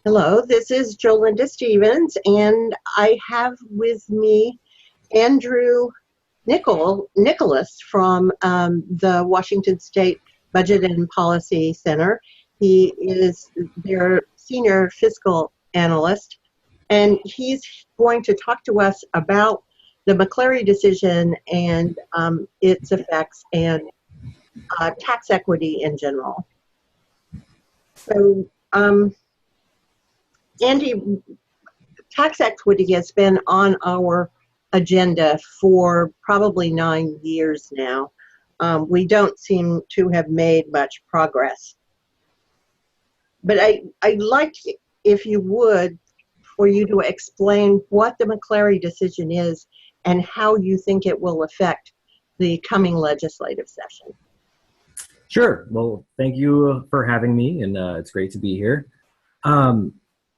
Hello, this is Jolinda Stevens, and I have with me Andrew Nicholas from the Washington State Budget and Policy Center. He is their senior fiscal analyst, and he's going to talk to us about the McCleary decision and its effects and tax equity in general. So, Andy, tax equity has been on our agenda for probably 9 years now. We don't seem to have made much progress. But I'd like, if you would, for you to explain what the McCleary decision is and how you think it will affect the coming legislative session. Sure. Well, thank you for having me, and it's great to be here.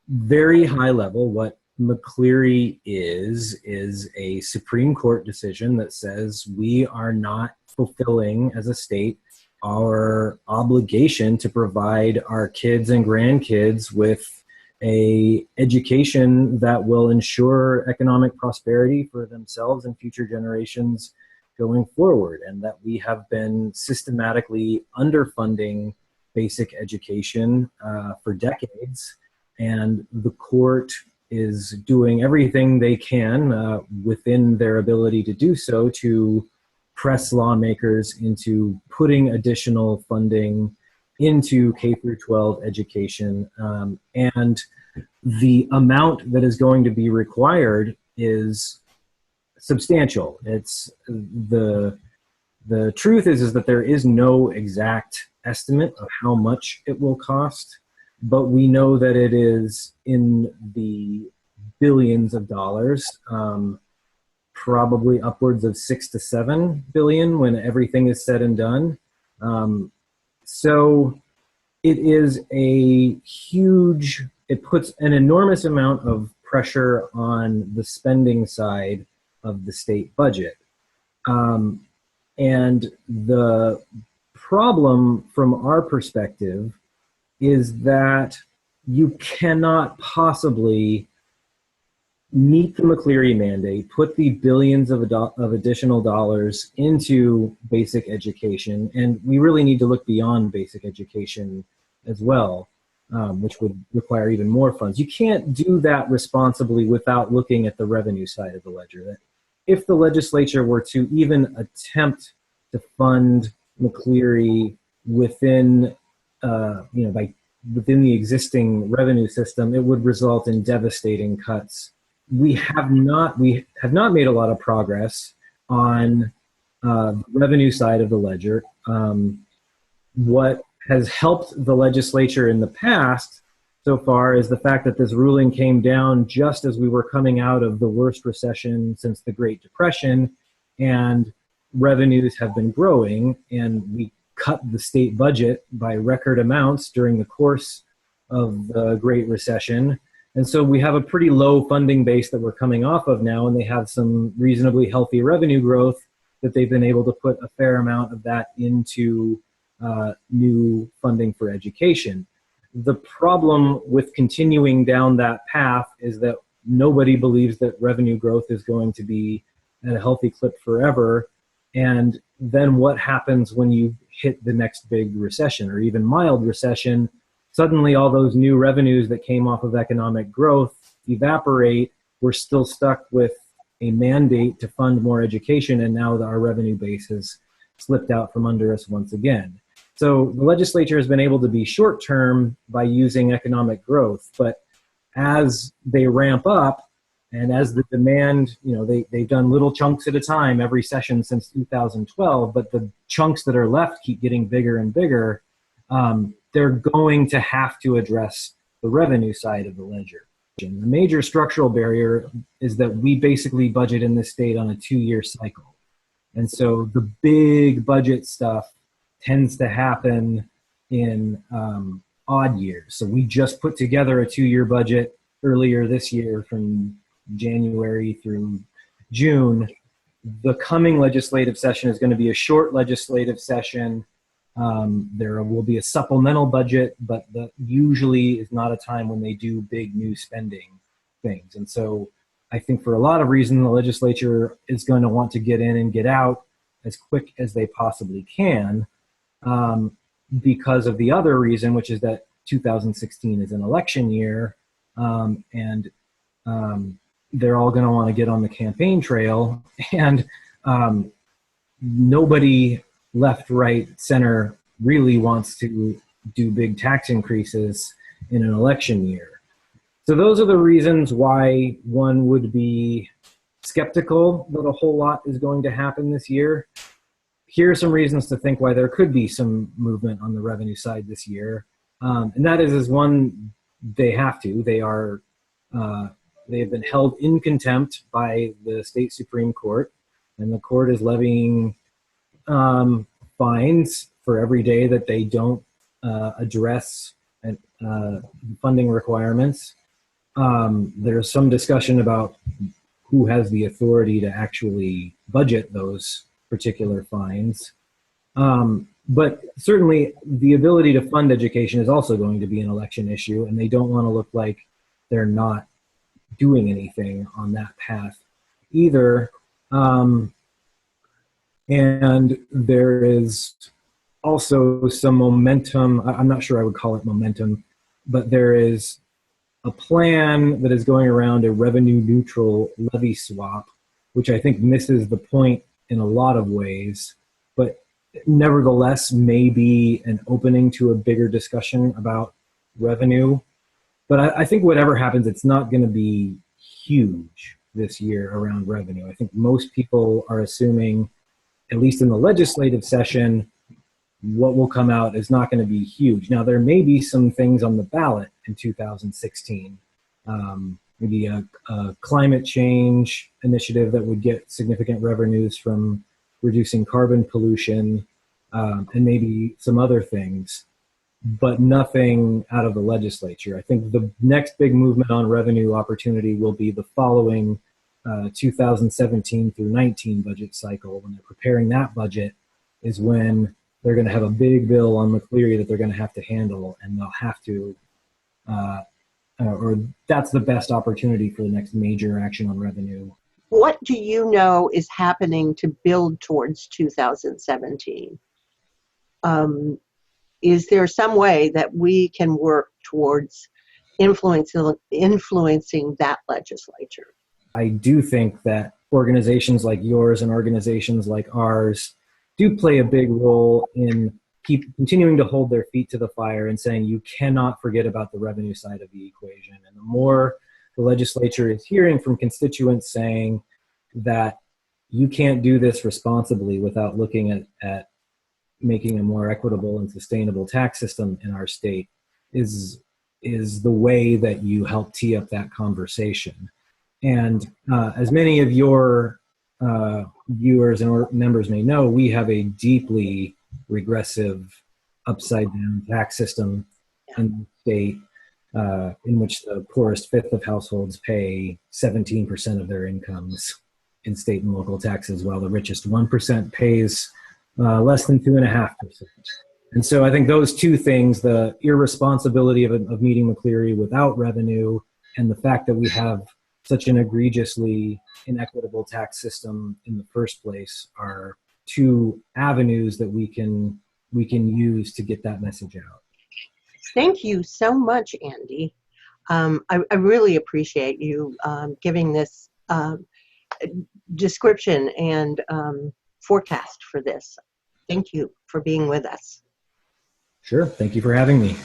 Very high level, what McCleary is a Supreme Court decision that says we are not fulfilling as a state our obligation to provide our kids and grandkids with a education that will ensure economic prosperity for themselves and future generations going forward, and that we have been systematically underfunding basic education for decades. And the court is doing everything they can within their ability to do so to press lawmakers into putting additional funding into K through 12 education. And the amount that is going to be required is substantial. It's the truth is that there is no exact estimate of how much it will cost, but we know that it is in the billions of dollars, probably upwards of 6 to 7 billion when everything is said and done. So it is it puts an enormous amount of pressure on the spending side of the state budget. And the problem from our perspective is that you cannot possibly meet the McCleary mandate, put the billions of additional dollars into basic education, and we really need to look beyond basic education as well, which would require even more funds. You can't do that responsibly without looking at the revenue side of the ledger. If the legislature were to even attempt to fund McCleary within within the existing revenue system, it would result in devastating cuts. We have not made a lot of progress on the revenue side of the ledger. What has helped the legislature in the past so far is the fact that this ruling came down just as we were coming out of the worst recession since the Great Depression, and revenues have been growing, and we cut the state budget by record amounts during the course of the Great Recession. And so we have a pretty low funding base that we're coming off of now, and they have some reasonably healthy revenue growth that they've been able to put a fair amount of that into new funding for education. The problem with continuing down that path is that nobody believes that revenue growth is going to be at a healthy clip forever. And then what happens when you hit the next big recession or even mild recession? Suddenly all those new revenues that came off of economic growth evaporate. We're still stuck with a mandate to fund more education, and now our revenue base has slipped out from under us once again. So the legislature has been able to be short-term by using economic growth, but as they ramp up and as the demand, they've done little chunks at a time every session since 2012, but the chunks that are left keep getting bigger and bigger. They're going to have to address the revenue side of the ledger. The major structural barrier is that we basically budget in this state on a 2-year cycle. And so the big budget stuff tends to happen in odd years. So we just put together a 2-year budget earlier this year from January through June. The coming legislative session is going to be a short legislative session, There will be a supplemental budget, but that usually is not a time when they do big new spending things. And so I think for a lot of reasons, the legislature is going to want to get in and get out as quick as they possibly can, because of the other reason, which is that 2016 is an election year, and they're all going to want to get on the campaign trail, and nobody left, right, center really wants to do big tax increases in an election year. So those are the reasons why one would be skeptical that a whole lot is going to happen this year. Here are some reasons to think why there could be some movement on the revenue side this year. And that is one, they have to. They have been held in contempt by the state Supreme Court, and the court is levying fines for every day that they don't address funding requirements. There's some discussion about who has the authority to actually budget those particular fines. But certainly the ability to fund education is also going to be an election issue, and they don't want to look like they're not doing anything on that path either. And there is also some momentum. I'm not sure I would call it momentum, but there is a plan that is going around, a revenue neutral levy swap, which I think misses the point in a lot of ways, but nevertheless may be an opening to a bigger discussion about revenue. But I think whatever happens, it's not going to be huge this year around revenue. I think most people are assuming, at least in the legislative session, what will come out is not going to be huge. Now, there may be some things on the ballot in 2016, maybe a climate change initiative that would get significant revenues from reducing carbon pollution, and maybe some other things, but nothing out of the legislature. I think the next big movement on revenue opportunity will be the following 2017 through 19 budget cycle. When they're preparing that budget is when they're going to have a big bill on McCleary that they're going to have to handle, and they'll have to, or that's the best opportunity for the next major action on revenue. What do you know is happening to build towards 2017? Is there some way that we can work towards influencing that legislature? I do think that organizations like yours and organizations like ours do play a big role in continuing to hold their feet to the fire and saying you cannot forget about the revenue side of the equation. And the more the legislature is hearing from constituents saying that you can't do this responsibly without looking at making a more equitable and sustainable tax system in our state, is the way that you help tee up that conversation. And as many of your viewers and members may know, we have a deeply regressive, upside-down tax system in the state, in which the poorest fifth of households pay 17% of their incomes in state and local taxes, while the richest 1% pays less than 2.5%. And so I think those two things, the irresponsibility of meeting McCleary without revenue, and the fact that we have such an egregiously inequitable tax system in the first place, are two avenues that we can use to get that message out. Thank you so much, Andy. I really appreciate you giving this description and forecast for this. Thank you for being with us. Sure. Thank you for having me.